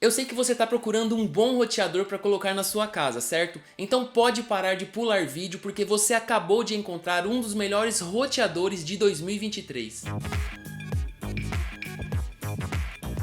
Eu sei que você está procurando um bom roteador para colocar na sua casa, certo? Então pode parar de pular vídeo porque você acabou de encontrar um dos melhores roteadores de 2023.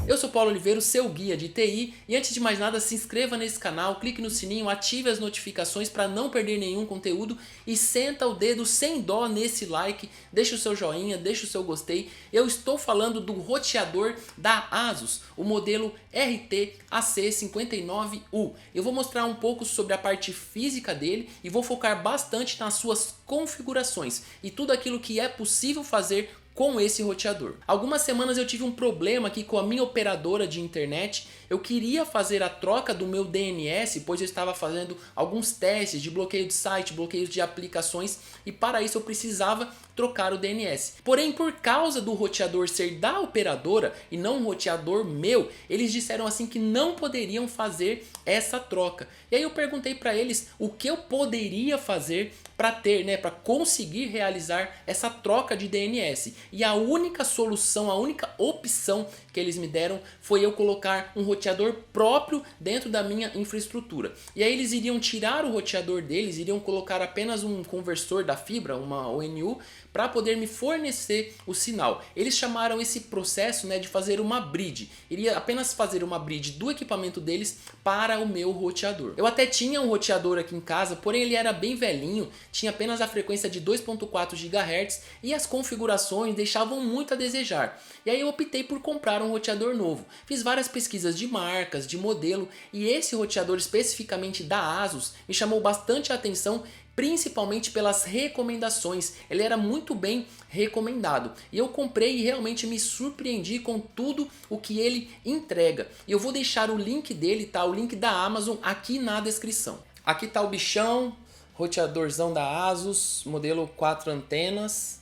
Eu sou Paulo Oliveira, seu guia de TI, e antes de mais nada se inscreva nesse canal, clique no sininho, ative as notificações para não perder nenhum conteúdo e senta o dedo sem dó nesse like, deixa o seu joinha, deixa o seu gostei. Eu estou falando do roteador da ASUS, o modelo RT AC59U. Eu vou mostrar um pouco sobre a parte física dele e vou focar bastante nas suas configurações e tudo aquilo que é possível fazer com esse roteador. Algumas semanas eu tive um problema aqui com a minha operadora de internet. Eu queria fazer a troca do meu DNS, pois eu estava fazendo alguns testes de bloqueio de site, bloqueio de aplicações, e para isso eu precisava trocar o DNS. Porém, por causa do roteador ser da operadora e não um roteador meu, eles disseram assim que não poderiam fazer essa troca. E aí eu perguntei para eles o que eu poderia fazer para ter, para conseguir realizar essa troca de DNS. E a única solução, a única opção que eles me deram foi eu colocar um roteador próprio dentro da minha infraestrutura. E aí eles iriam tirar o roteador deles, iriam colocar apenas um conversor da fibra, uma ONU, para poder me fornecer o sinal. Eles chamaram esse processo de fazer uma bridge. Iria apenas fazer uma bridge do equipamento deles para o meu roteador. Eu até tinha um roteador aqui em casa, porém ele era bem velhinho, tinha apenas a frequência de 2.4 GHz e as configurações deixavam muito a desejar. E aí eu optei por comprar um roteador novo. Fiz várias pesquisas de marcas, de modelo, e esse roteador especificamente da ASUS me chamou bastante a atenção, principalmente pelas recomendações. Ele era muito bem recomendado e eu comprei e realmente me surpreendi com tudo o que ele entrega. E eu vou deixar o link dele, tá? O link da Amazon aqui na descrição. Aqui tá o bichão, roteadorzão da ASUS, modelo 4 antenas,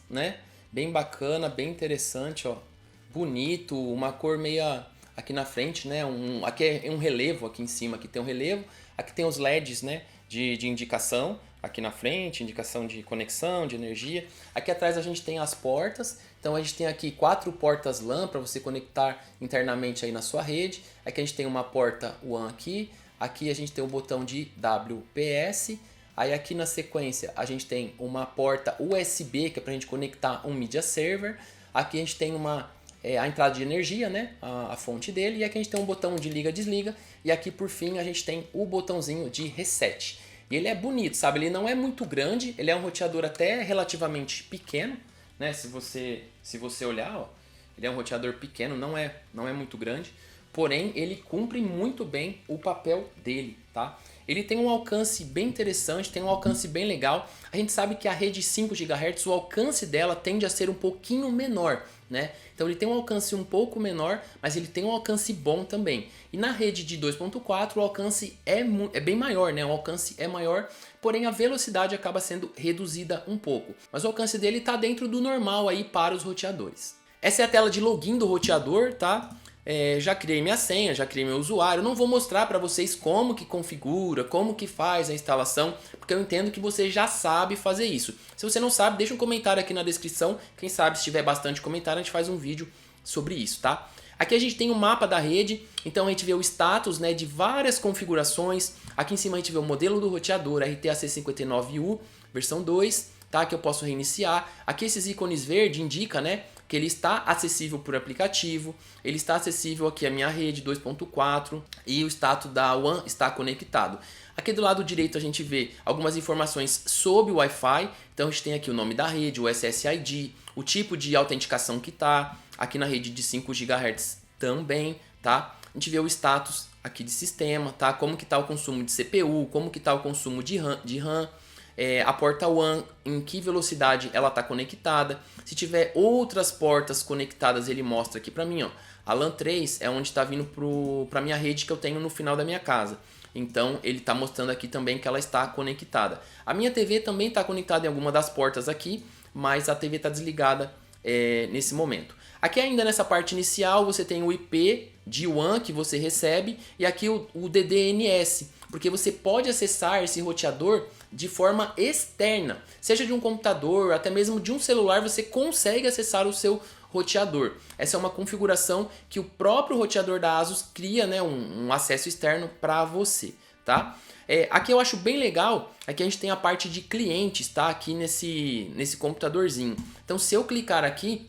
Bem bacana, bem interessante, ó. Bonito, uma cor meia aqui na frente, aqui é um relevo aqui em cima, aqui tem um relevo, aqui tem os LEDs, de indicação. Aqui na frente, indicação de conexão, de energia. Aqui atrás a gente tem as portas. Então a gente tem aqui 4 portas LAN para você conectar internamente aí na sua rede. Aqui a gente tem uma porta WAN aqui. Aqui a gente tem o botão de WPS. Aí aqui na sequência a gente tem uma porta USB, que é para a gente conectar um media server. Aqui a gente tem a entrada de energia, a fonte dele. E aqui a gente tem um botão de liga-desliga. E aqui por fim a gente tem o botãozinho de reset. E ele é bonito, sabe? Ele não é muito grande, ele é um roteador até relativamente pequeno, Se você olhar, ó, ele é um roteador pequeno, não é muito grande, porém ele cumpre muito bem o papel dele, tá? Ele tem um alcance bem interessante, tem um alcance bem legal. A gente sabe que a rede 5 GHz, o alcance dela tende a ser um pouquinho menor, Então ele tem um alcance um pouco menor, mas ele tem um alcance bom também. E na rede de 2.4 o alcance é bem maior, O alcance é maior, porém a velocidade acaba sendo reduzida um pouco. Mas o alcance dele está dentro do normal aí para os roteadores. Essa é a tela de login do roteador, tá? Já criei minha senha, já criei meu usuário. Não vou mostrar para vocês como que configura, como que faz a instalação, porque eu entendo que você já sabe fazer isso. Se você não sabe, deixa um comentário aqui na descrição. Quem sabe, se tiver bastante comentário, a gente faz um vídeo sobre isso, tá? Aqui a gente tem o mapa da rede, então a gente vê o status de várias configurações. Aqui em cima a gente vê o modelo do roteador RTAC59U, versão 2, tá? Que eu posso reiniciar. Aqui esses ícones verdes indicam, que ele está acessível por aplicativo, ele está acessível aqui a minha rede 2.4 e o status da WAN está conectado. Aqui do lado direito a gente vê algumas informações sobre o Wi-Fi, então a gente tem aqui o nome da rede, o SSID, o tipo de autenticação que está, aqui na rede de 5 GHz também, tá? A gente vê o status aqui de sistema, tá? Como que está o consumo de CPU, como que está o consumo de RAM, a porta WAN, em que velocidade ela está conectada. Se tiver outras portas conectadas, ele mostra aqui para mim, ó. A LAN 3 é onde está vindo para a minha rede que eu tenho no final da minha casa. Então ele está mostrando aqui também que ela está conectada. A minha TV também está conectada em alguma das portas aqui, mas a TV está desligada nesse momento. Aqui ainda nessa parte inicial você tem o IP de WAN que você recebe e aqui o DDNS, porque você pode acessar esse roteador de forma externa, seja de um computador, até mesmo de um celular, você consegue acessar o seu roteador. Essa é uma configuração que o próprio roteador da ASUS cria, né, um acesso externo para você, tá? Aqui eu acho bem legal, aqui a gente tem a parte de clientes, tá? Aqui nesse computadorzinho. Então se eu clicar aqui,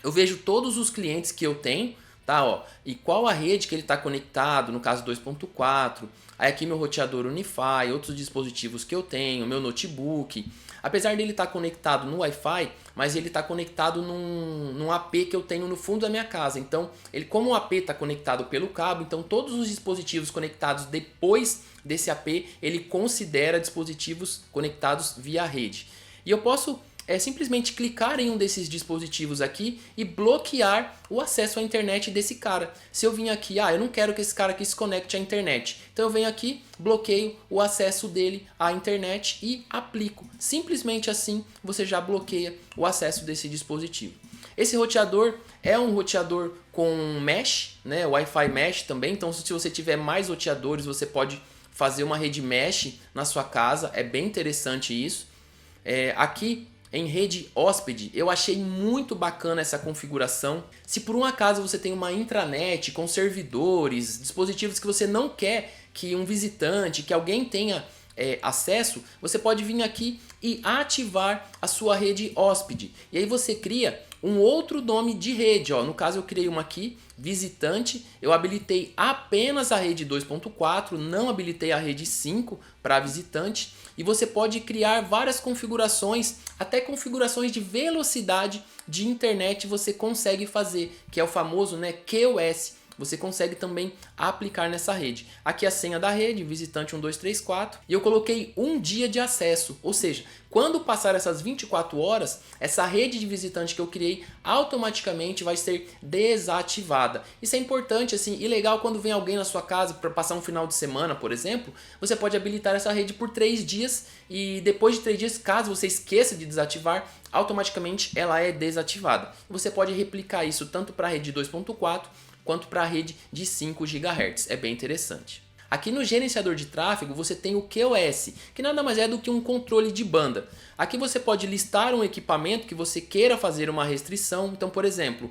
eu vejo todos os clientes que eu tenho, tá? Ó, e qual a rede que ele está conectado, no caso 2.4. Aí aqui meu roteador Unify, outros dispositivos que eu tenho, meu notebook. Apesar dele estar conectado no Wi-Fi, mas ele está conectado num AP que eu tenho no fundo da minha casa. Então, como o AP está conectado pelo cabo, então todos os dispositivos conectados depois desse AP, ele considera dispositivos conectados via rede. E eu posso simplesmente clicar em um desses dispositivos aqui e bloquear o acesso à internet desse cara. Se eu vim aqui, eu não quero que esse cara aqui se conecte à internet. Então eu venho aqui, bloqueio o acesso dele à internet e aplico. Simplesmente assim você já bloqueia o acesso desse dispositivo. Esse roteador é um roteador com mesh, né? Wi-Fi mesh também. Então se você tiver mais roteadores, você pode fazer uma rede mesh na sua casa. É bem interessante isso. Aqui em rede hóspede, eu achei muito bacana essa configuração. Se por um acaso você tem uma intranet com servidores, dispositivos que você não quer que um visitante, que alguém tenha acesso, você pode vir aqui e ativar a sua rede hóspede. E aí você cria um outro nome de rede. No caso eu criei uma aqui, visitante. Eu habilitei apenas a rede 2.4, não habilitei a rede 5 para visitante. E você pode criar várias configurações, até configurações de velocidade de internet você consegue fazer, que é o famoso, né, QoS. Você consegue também aplicar nessa rede. Aqui a senha da rede, visitante 1234, e eu coloquei 1 dia de acesso, ou seja, quando passar essas 24 horas, essa rede de visitante que eu criei automaticamente vai ser desativada. Isso é importante assim, e legal quando vem alguém na sua casa para passar um final de semana, por exemplo, você pode habilitar essa rede por 3 dias e depois de 3 dias, caso você esqueça de desativar, automaticamente ela é desativada. Você pode replicar isso tanto para a rede 2.4 quanto para a rede de 5 GHz. É bem interessante. Aqui no gerenciador de tráfego você tem o QoS, que nada mais é do que um controle de banda. Aqui você pode listar um equipamento que você queira fazer uma restrição. Então, por exemplo,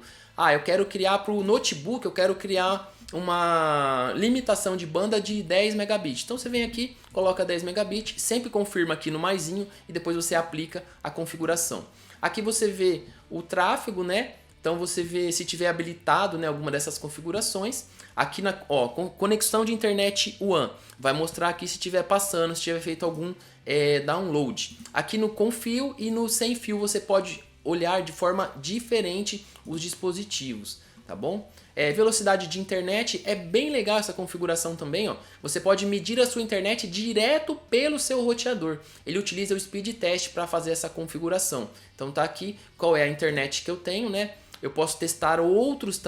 eu quero criar para o notebook, eu quero criar uma limitação de banda de 10 megabits. Então você vem aqui, coloca 10 megabits, sempre confirma aqui no maisinho e depois você aplica a configuração. Aqui você vê o tráfego, né? Então você vê se tiver habilitado, né, alguma dessas configurações. Aqui na conexão de internet WAN, vai mostrar aqui se estiver passando, se tiver feito algum download. Aqui no com fio e no sem fio você pode olhar de forma diferente os dispositivos, tá bom? Velocidade de internet, é bem legal essa configuração também. Você pode medir a sua internet direto pelo seu roteador. Ele utiliza o speed test para fazer essa configuração. Então tá aqui qual é a internet que eu tenho, né? Eu posso testar outros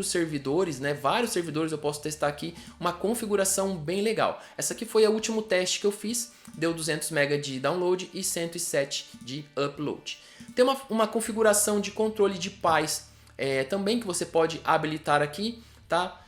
servidores, né? Vários servidores eu posso testar aqui, uma configuração bem legal. Essa aqui foi o último teste que eu fiz, deu 200 MB de download e 107 de upload. Tem uma configuração de controle de paz também que você pode habilitar aqui, tá?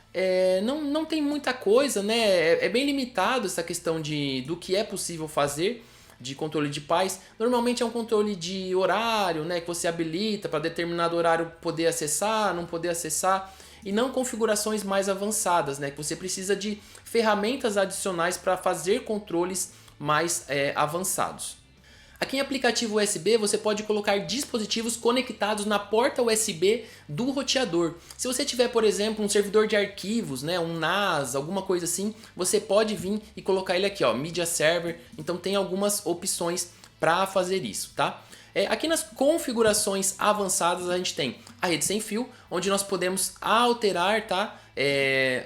Não tem muita coisa, né? É bem limitado essa questão do que é possível fazer de controle de paz. Normalmente é um controle de horário, né, que você habilita para determinado horário poder acessar, não poder acessar, e não configurações mais avançadas, né, que você precisa de ferramentas adicionais para fazer controles mais avançados. Aqui em aplicativo USB você pode colocar dispositivos conectados na porta USB do roteador. Se você tiver, por exemplo, um servidor de arquivos, né, um NAS, alguma coisa assim, você pode vir e colocar ele aqui, Media Server. Então tem algumas opções para fazer isso, tá? Aqui nas configurações avançadas a gente tem a rede sem fio, onde nós podemos alterar, tá?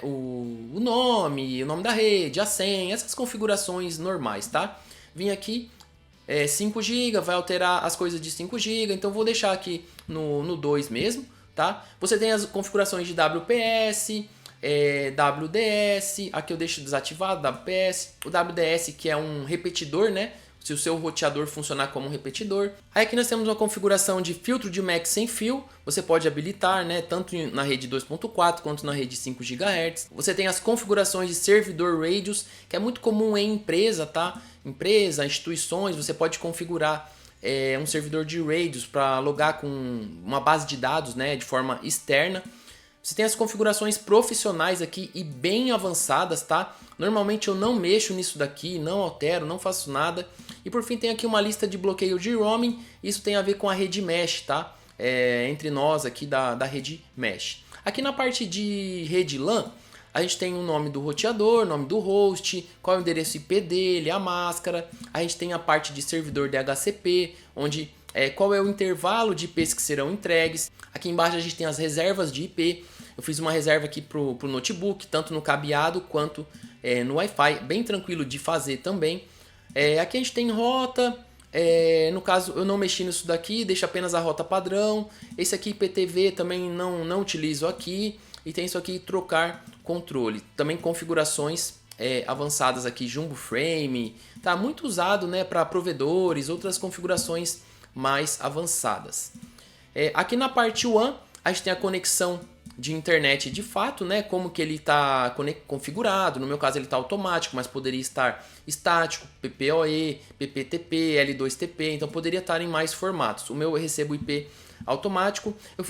O nome da rede, a senha, essas configurações normais, tá? Vim aqui. 5 GB, vai alterar as coisas de 5 GB, então vou deixar aqui no 2 mesmo, tá? Você tem as configurações de WPS, WDS, aqui eu deixo desativado, WPS, o WDS que é um repetidor, né? Se o seu roteador funcionar como um repetidor. Aí aqui nós temos uma configuração de filtro de MAC sem fio, você pode habilitar, né, tanto na rede 2.4 quanto na rede 5 GHz. Você tem as configurações de servidor radius, que é muito comum em empresa, tá? Empresa, instituições, você pode configurar um servidor de Radius para logar com uma base de dados, né, de forma externa. Você tem as configurações profissionais aqui e bem avançadas, tá? Normalmente eu não mexo nisso daqui, não altero, não faço nada. E por fim tem aqui uma lista de bloqueio de roaming. Isso tem a ver com a rede mesh, tá? Entre nós aqui da rede mesh. Aqui na parte de rede LAN, a gente tem o nome do roteador, nome do host, qual é o endereço IP dele, a máscara. A gente tem a parte de servidor DHCP, onde qual é o intervalo de IPs que serão entregues. Aqui embaixo a gente tem as reservas de IP. Eu fiz uma reserva aqui pro notebook, tanto no cabeado quanto no Wi-Fi, bem tranquilo de fazer também. Aqui a gente tem rota, no caso eu não mexi nisso daqui, deixo apenas a rota padrão. Esse aqui IPTV também não utilizo aqui. E tem isso aqui, trocar controle. Também configurações avançadas aqui, Jumbo Frame. Tá muito usado, né, para provedores, outras configurações mais avançadas. Aqui na parte WAN, a gente tem a conexão de internet de fato, né, como que ele está configurado. No meu caso ele está automático, mas poderia estar estático, PPoE, PPTP, L2TP, então poderia estar em mais formatos. O meu eu recebo IP automático. Eu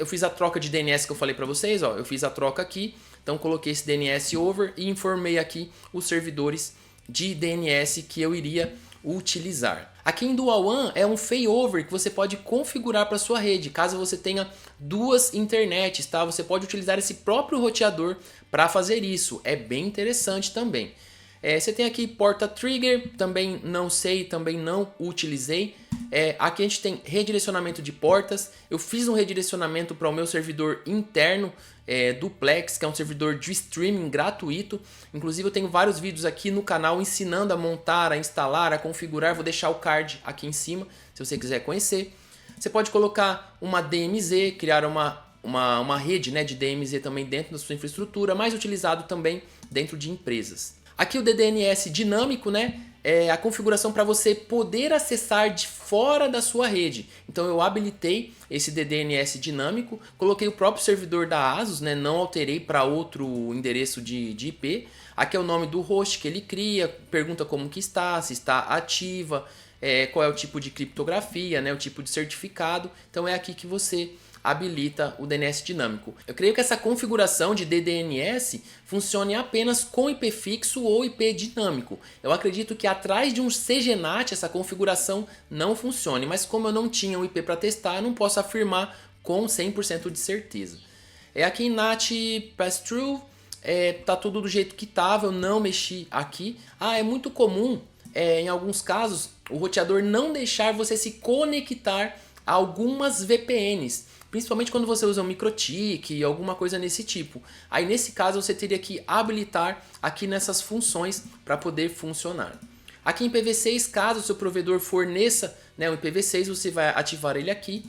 fiz a troca de DNS que eu falei para vocês, ó. Eu fiz a troca aqui, então coloquei esse DNS over e informei aqui os servidores de DNS que eu iria utilizar. Aqui em Dual WAN é um failover que você pode configurar para sua rede, caso você tenha duas internets, tá? Você pode utilizar esse próprio roteador para fazer isso, é bem interessante também. Você tem aqui porta trigger, também não sei, também não utilizei. Aqui a gente tem redirecionamento de portas. Eu fiz um redirecionamento para o meu servidor interno Duplex, que é um servidor de streaming gratuito. Inclusive eu tenho vários vídeos aqui no canal ensinando a montar, a instalar, a configurar. Vou deixar o card aqui em cima, se você quiser conhecer. Você pode colocar uma DMZ, criar uma rede, né, de DMZ também dentro da sua infraestrutura, mais utilizado também dentro de empresas. Aqui o DDNS dinâmico, né? É a configuração para você poder acessar de fora da sua rede. Então eu habilitei esse DDNS dinâmico, coloquei o próprio servidor da ASUS, né? Não alterei para outro endereço de IP. Aqui é o nome do host que ele cria, pergunta como que está, se está ativa, qual é o tipo de criptografia, né? O tipo de certificado. Então é aqui que você habilita o DNS dinâmico. Eu creio que essa configuração de DDNS funcione apenas com IP fixo ou IP dinâmico. Eu acredito que atrás de um CGNAT essa configuração não funcione, mas como eu não tinha o IP para testar, eu não posso afirmar com 100% de certeza. Aqui em NAT Pass-Through, tá tudo do jeito que estava, eu não mexi aqui. É muito comum, em alguns casos, o roteador não deixar você se conectar a algumas VPNs. Principalmente quando você usa um microtik, alguma coisa nesse tipo. Aí nesse caso você teria que habilitar aqui nessas funções para poder funcionar. Aqui em IPv6, caso o seu provedor forneça, né, um IPv6, você vai ativar ele aqui.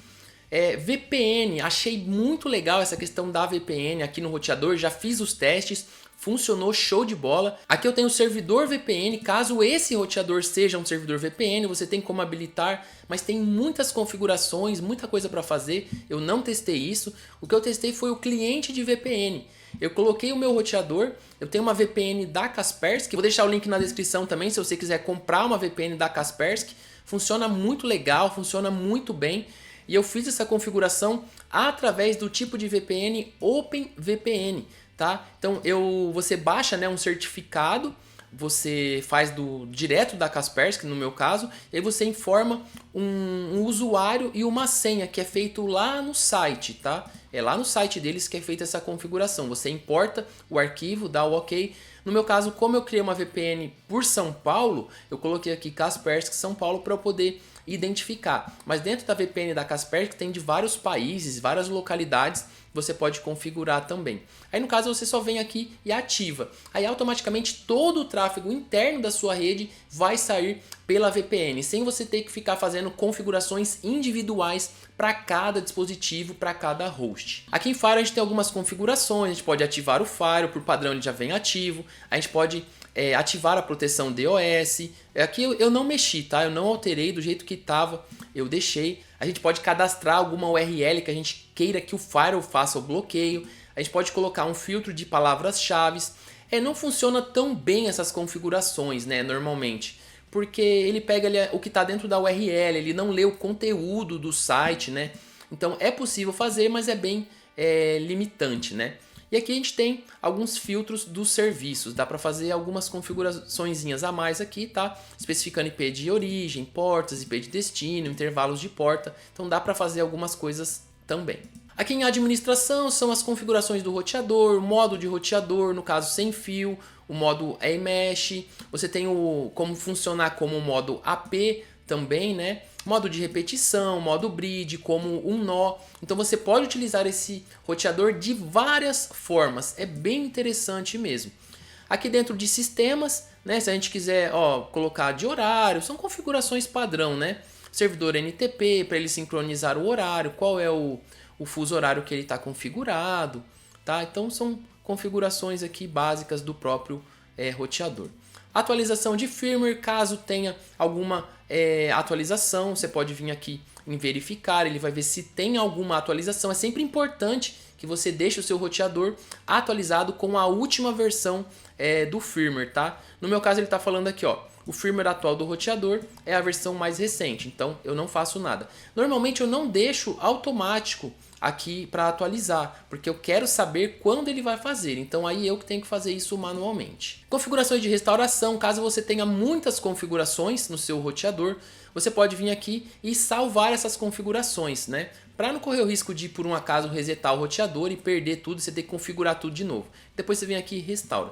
VPN, achei muito legal essa questão da VPN aqui no roteador, já fiz os testes. Funcionou show de bola. Aqui eu tenho o servidor VPN, caso esse roteador seja um servidor VPN, você tem como habilitar, mas tem muitas configurações, muita coisa para fazer. Eu não testei isso. O que eu testei foi o cliente de VPN. Eu coloquei o meu roteador, eu tenho uma VPN da Kaspersky, vou deixar o link na descrição também se você quiser comprar uma VPN da Kaspersky. Funciona muito legal, funciona muito bem. E eu fiz essa configuração através do tipo de VPN OpenVPN. Tá? Então você baixa, né, um certificado, você faz direto da Kaspersky, no meu caso, e você informa um usuário e uma senha que é feito lá no site, tá? É lá no site deles que é feita essa configuração. Você importa o arquivo, dá o OK. No meu caso, como eu criei uma VPN por São Paulo, eu coloquei aqui Kaspersky São Paulo para eu poder identificar. Mas dentro da VPN da Kaspersky tem de vários países, várias localidades, você pode configurar também. Aí no caso você só vem aqui e ativa. Aí automaticamente todo o tráfego interno da sua rede vai sair pela VPN, sem você ter que ficar fazendo configurações individuais para cada dispositivo, para cada host. Aqui em Firewall a gente tem algumas configurações, a gente pode ativar o Firewall, por padrão ele já vem ativo, a gente pode ativar a proteção DOS. Aqui eu não mexi, tá? Eu não alterei do jeito que estava, eu deixei. A gente pode cadastrar alguma URL que a gente queira que o Firewall faça o bloqueio. A gente pode colocar um filtro de palavras-chave. Não funciona tão bem essas configurações, né, normalmente. porque ele pega ali o que está dentro da URL, ele não lê o conteúdo do site, né? Então é possível fazer, mas é bem limitante, né? E aqui a gente tem alguns filtros dos serviços, dá para fazer algumas configuraçõezinhas a mais aqui, tá? Especificando IP de origem, portas, IP de destino, intervalos de porta, então dá para fazer algumas coisas também. Aqui em administração são as configurações do roteador, modo de roteador, no caso sem fio, o modo AMesh, você tem como funcionar como o modo AP também, né? Modo de repetição, modo bridge, como um nó. Então você pode utilizar esse roteador de várias formas, é bem interessante mesmo. Aqui dentro de sistemas, né, se a gente quiser colocar de horário, são configurações padrão, né? Servidor NTP para ele sincronizar o horário, qual é o fuso horário que ele está configurado, tá? Então são configurações aqui básicas do próprio roteador. Atualização de firmware, caso tenha alguma atualização, você pode vir aqui em verificar, ele vai ver se tem alguma atualização. É sempre importante que você deixe o seu roteador atualizado com a última versão do firmware, tá? No meu caso ele está falando aqui, ó, o firmware atual do roteador é a versão mais recente, então eu não faço nada. Normalmente eu não deixo automático aqui para atualizar, porque eu quero saber quando ele vai fazer, então aí eu que tenho que fazer isso manualmente. Configurações de restauração, caso você tenha muitas configurações no seu roteador, você pode vir aqui e salvar essas configurações, né? Para não correr o risco de por um acaso resetar o roteador e perder tudo, você ter que configurar tudo de novo. Depois você vem aqui e restaura.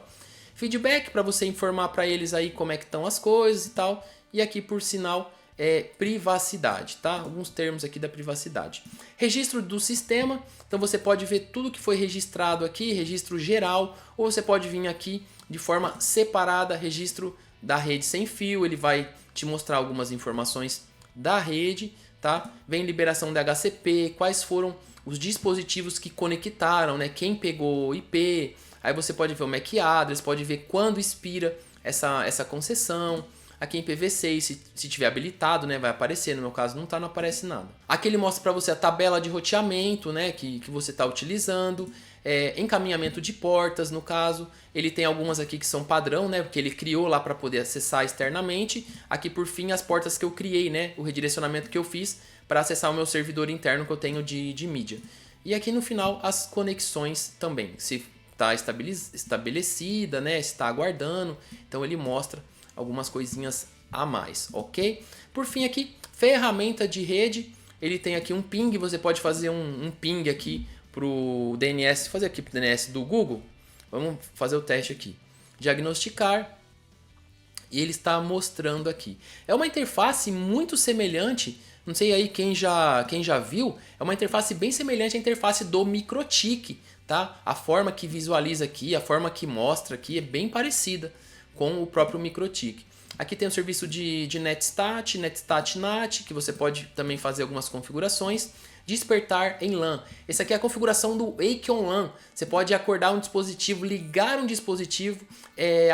Feedback para você informar para eles aí como é que estão as coisas e tal, e aqui por sinal privacidade, tá? Alguns termos aqui da privacidade. Registro do sistema, então você pode ver tudo que foi registrado aqui, registro geral, ou você pode vir aqui de forma separada, registro da rede sem fio, ele vai te mostrar algumas informações da rede, tá? Vem liberação da HCP, quais foram os dispositivos que conectaram, né? Quem pegou o IP, aí você pode ver o MAC address, pode ver quando expira essa concessão. Aqui em IPv6, se tiver habilitado, né, vai aparecer. No meu caso não está, não aparece nada. Aqui ele mostra para você a tabela de roteamento, né, que você está utilizando. Encaminhamento de portas, no caso. Ele tem algumas aqui que são padrão, né, porque ele criou lá para poder acessar externamente. Aqui por fim as portas que eu criei, né, o redirecionamento que eu fiz para acessar o meu servidor interno que eu tenho de mídia. E aqui no final as conexões também. Se está estabelecida, né, se está aguardando. Então ele mostra algumas coisinhas a mais, ok? Por fim aqui, ferramenta de rede, ele tem aqui um ping, você pode fazer um ping aqui para o DNS, fazer aqui para o DNS do Google, vamos fazer o teste aqui, diagnosticar, e ele está mostrando aqui. É uma interface muito semelhante, não sei aí quem já viu, é uma interface bem semelhante à interface do MikroTik, tá? A forma que visualiza aqui, a forma que mostra aqui é bem parecida com o próprio MikroTik. Aqui tem o serviço de NetStat, NetStat-NAT, que você pode também fazer algumas configurações. Despertar em LAN. Essa aqui é a configuração do Wake on LAN. Você pode acordar um dispositivo, ligar um dispositivo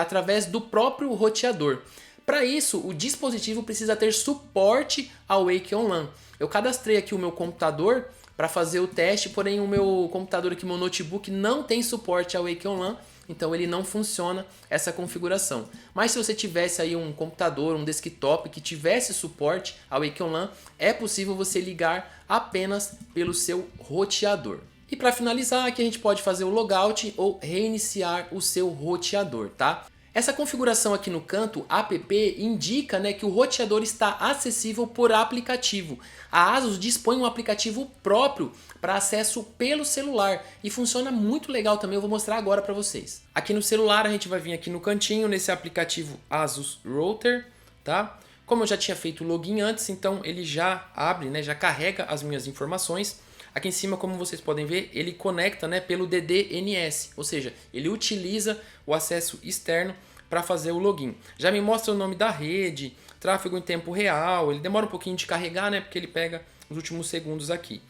através do próprio roteador. Para isso, o dispositivo precisa ter suporte ao Wake on LAN. Eu cadastrei aqui o meu computador para fazer o teste, porém o meu computador aqui, meu notebook, não tem suporte ao Wake on LAN. Então ele não funciona essa configuração. Mas se você tivesse aí um computador, um desktop que tivesse suporte ao Wake on LAN, é possível você ligar apenas pelo seu roteador. E para finalizar, aqui a gente pode fazer o logout ou reiniciar o seu roteador, tá? Essa configuração aqui no canto app indica, né, que o roteador está acessível por aplicativo. A ASUS dispõe um aplicativo próprio para acesso pelo celular e funciona muito legal também, eu vou mostrar agora para vocês. Aqui no celular a gente vai vir aqui no cantinho nesse aplicativo ASUS Router, tá? Como eu já tinha feito o login antes, então ele já abre, né, já carrega as minhas informações. Aqui em cima, como vocês podem ver, ele conecta, né, pelo DDNS, ou seja, ele utiliza o acesso externo para fazer o login. Já me mostra o nome da rede, tráfego em tempo real, ele demora um pouquinho de carregar, né, porque ele pega os últimos segundos aqui.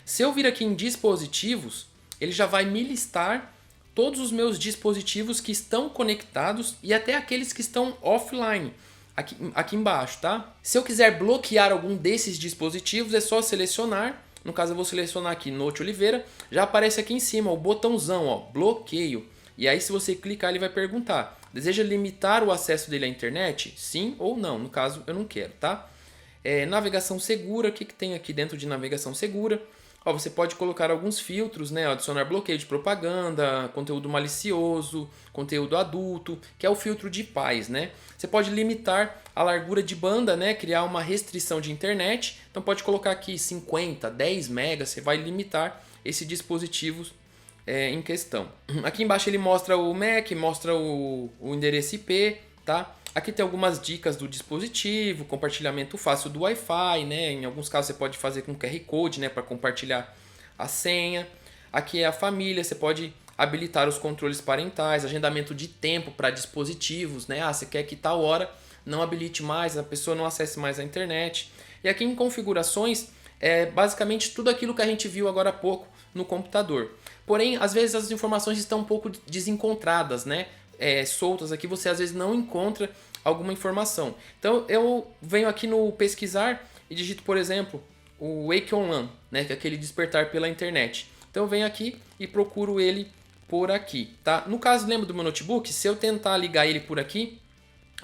Se eu vir aqui em dispositivos, ele já vai me listar todos os meus dispositivos que estão conectados e até aqueles que estão offline. Aqui embaixo, tá? Se eu quiser bloquear algum desses dispositivos, é só selecionar. No caso eu vou selecionar aqui Note Oliveira, já aparece aqui em cima o botãozão, ó, bloqueio. E aí se você clicar ele vai perguntar, Deseja limitar o acesso dele à internet? Sim ou não? No caso, eu não quero, tá? Navegação segura, o que tem aqui dentro de navegação segura? Ó, você pode colocar alguns filtros, né? Adicionar bloqueio de propaganda, conteúdo malicioso, conteúdo adulto, que é o filtro de paz, né? Você pode limitar a largura de banda, né? Criar uma restrição de internet. Então pode colocar aqui 50, 10 megas, você vai limitar esse dispositivo em questão. Aqui embaixo ele mostra o MAC, mostra o endereço IP, tá? Aqui tem algumas dicas do dispositivo, compartilhamento fácil do Wi-Fi, né? Em alguns casos você pode fazer com QR Code, né? Para compartilhar a senha. Aqui é a família, você pode habilitar os controles parentais, agendamento de tempo para dispositivos, né? Você quer que tal hora não habilite mais, a pessoa não acesse mais a internet. E aqui em configurações é basicamente tudo aquilo que a gente viu agora há pouco no computador. Porém, às vezes as informações estão um pouco desencontradas, né? Soltas aqui, você às vezes não encontra alguma informação. Então eu venho aqui no pesquisar e digito, por exemplo, o Wake On LAN, né, que é aquele despertar pela internet. Então eu venho aqui e procuro ele por aqui, tá? No caso, lembra do meu notebook? Se eu tentar ligar ele por aqui,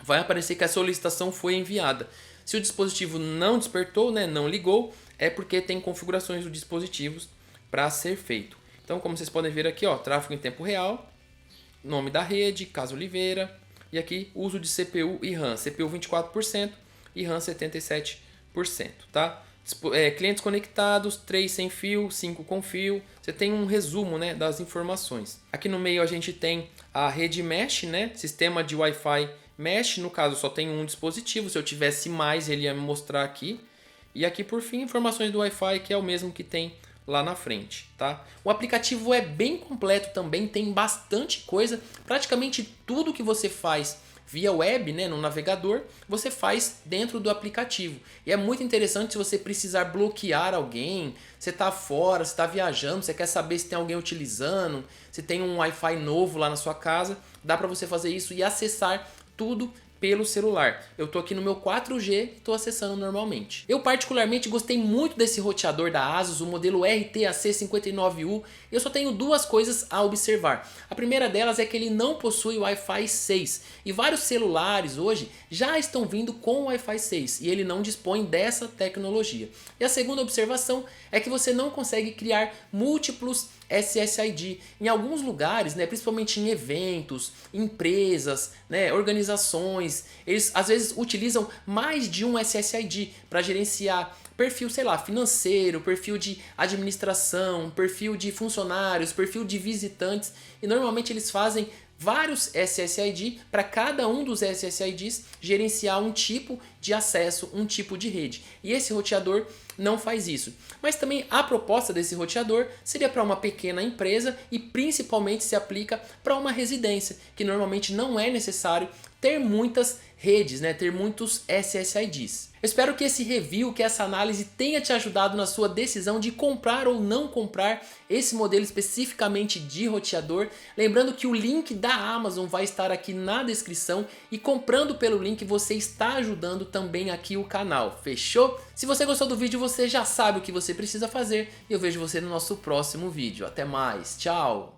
vai aparecer que a solicitação foi enviada. Se o dispositivo não despertou, né, não ligou, é porque tem configurações dos dispositivos para ser feito. Então, como vocês podem ver aqui, ó, tráfego em tempo real, nome da rede, Casa Oliveira, e aqui uso de CPU e RAM, CPU 24% e RAM 77%, tá? Clientes conectados, 3 sem fio, 5 com fio, você tem um resumo, né, das informações. Aqui no meio a gente tem a rede Mesh, né, sistema de Wi-Fi Mesh, no caso só tem um dispositivo, se eu tivesse mais ele ia me mostrar aqui. E aqui por fim informações do Wi-Fi, que é o mesmo que tem lá na frente, tá? O aplicativo é bem completo também, tem bastante coisa, praticamente tudo que você faz via web, né, no navegador, você faz dentro do aplicativo. E é muito interessante se você precisar bloquear alguém, você está fora, você está viajando, você quer saber se tem alguém utilizando, se tem um Wi-Fi novo lá na sua casa, dá para você fazer isso e acessar tudo pelo celular. Eu tô aqui no meu 4G, tô acessando normalmente. Eu particularmente gostei muito desse roteador da ASUS, o modelo RTAC59U. Eu só tenho duas coisas a observar. A primeira delas é que ele não possui Wi-Fi 6 e vários celulares hoje já estão vindo com Wi-Fi 6 e ele não dispõe dessa tecnologia. E a segunda observação é que você não consegue criar múltiplos SSID. Em alguns lugares, né, principalmente em eventos, empresas, né, organizações, eles às vezes utilizam mais de um SSID para gerenciar perfil, sei lá, financeiro, perfil de administração, perfil de funcionários, perfil de visitantes, e normalmente eles fazem vários SSID para cada um dos SSIDs gerenciar um tipo de acesso, um tipo de rede. E esse roteador não faz isso. Mas também a proposta desse roteador seria para uma pequena empresa e principalmente se aplica para uma residência, que normalmente não é necessário ter muitas redes, né? Ter muitos SSIDs. Eu espero que esse review, que essa análise tenha te ajudado na sua decisão de comprar ou não comprar esse modelo especificamente de roteador. Lembrando que o link da Amazon vai estar aqui na descrição e comprando pelo link você está ajudando também aqui o canal, fechou? Se você gostou do vídeo você já sabe o que você precisa fazer e eu vejo você no nosso próximo vídeo. Até mais, tchau!